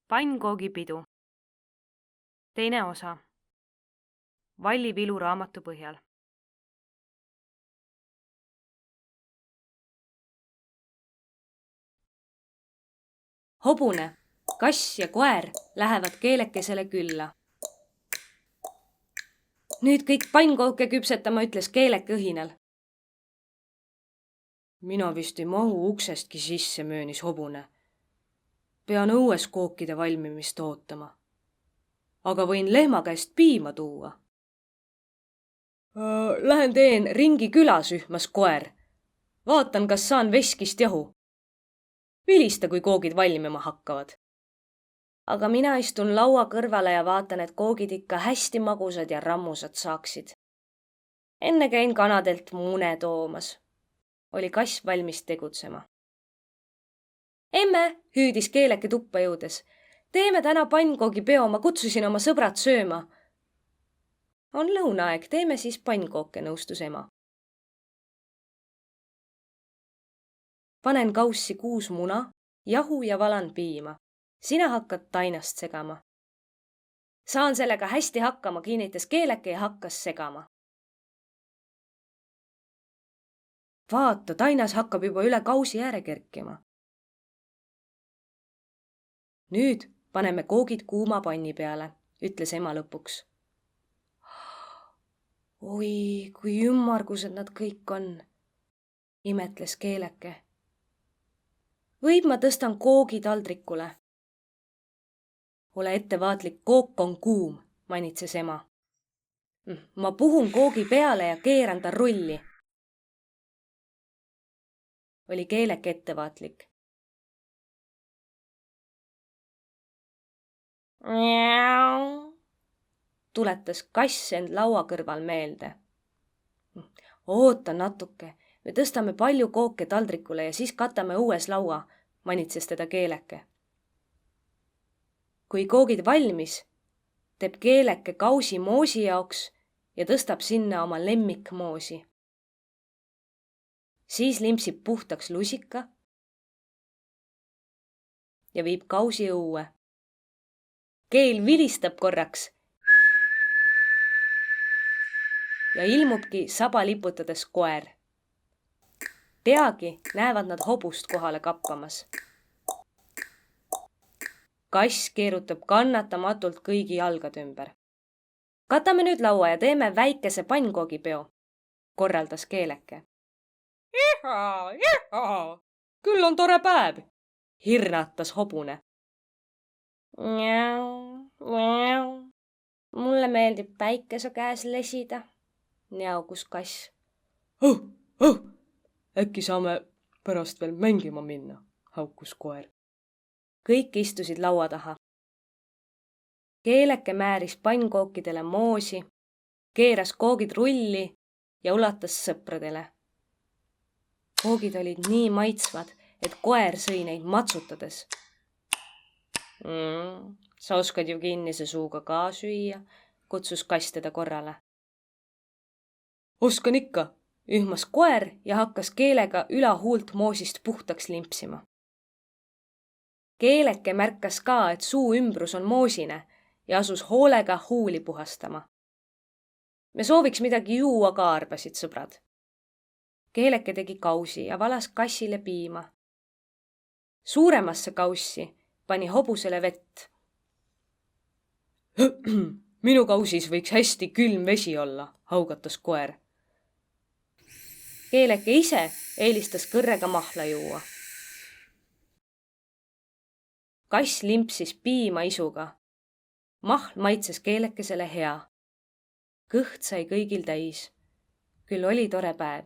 Pannkoogipidu. Teine osa. Valli Vilu raamatu põhjal. Hobune, kass ja koer lähevad keelekesele külla. Nüüd kõik pannkooke küpsetama, ütles keeleke õhinal. Mina vist ei mahu uksestki sisse, möönis hobune. Pean õues kookide valmimist ootama. Aga võin lehma käest piima tuua. Lähen teen ringi külas, ühmas koer. Vaatan, kas saan veskist jahu. Vilista, kui koogid valmima hakkavad. Aga mina istun laua kõrvale ja vaatan, et koogid ikka hästi magusad ja rammusad saaksid. Enne käin kanadelt mune toomas. Oli kass valmis tegutsema. Emme, hüüdis keeleke tuppa jõudes. Teeme täna pannkoogipeo, ma kutsusin oma sõbrad sööma. On lõunaaeg, teeme siis pannkooke, nõustus ema. Panen kaussi 6 muna, jahu ja valan piima. Sina hakkad tainast segama. Saan sellega hästi hakkama, kinnitas keeleke ja hakkas segama. Vaata, tainas hakkab juba üle kausi ääre kerkima. Nüüd paneme koogid kuuma panni peale, ütles ema lõpuks. Oi, kui ümmargused nad kõik on, imetles keeleke. Võib ma tõstan koogi taldrikule? Ole ettevaatlik, kook on kuum, manitses ema. Ma puhun koogi peale ja keeran ta rulli. Oli keeleke ettevaatlik. Tuletas kass end laua kõrval meelde. Oota natuke, me tõstame palju kooke taldrikule ja siis katame õues laua, manitses teda keeleke. Kui koogid valmis, teeb keeleke kausi moosi jaoks ja tõstab sinna oma lemmikmoosi. Siis limpsib puhtaks lusika ja viib kausi õue. Keel vilistab korraks ja ilmubki saba liputades koer. Peagi näevad nad hobust kohale kappamas. Kass keerutab kannatamatult kõigi jalgade ümber. Katame nüüd laua ja teeme väikese pannkoogipeo, korraldas keeleke. Iha, küll on tore päev, hirnatas hobune. Mulle meeldib päikese käes lesida, njaugus kass. Äkki saame pärast veel mängima minna, haukus koer. Kõik istusid laua taha. Keeleke määris pannkookidele moosi, keeras koogid rulli ja ulatas sõpradele. Koogid olid nii maitsvad, et koer sõi neid matsutades. Sa oskad ju kinnise suuga ka süüa, kutsus kass teda korrale. Oskan ikka, ühmas koer ja hakkas keelega ülahuult moosist puhtaks limpsima. Keeleke märkas ka, et suu ümbrus on moosine ja asus hoolega huuli puhastama. Me sooviks midagi juua ka, arvasid sõbrad. Keeleke tegi kausi ja valas kassile piima. Suuremasse kaussi pani hobusele vett. Minu kausis võiks hästi külm vesi olla, haugatas koer. Keeleke ise eelistas kõrrega mahla juua. Kass limpsis piima isuga. Mahl maitses keelekesele hea. Kõht sai kõigil täis. Küll oli tore päev.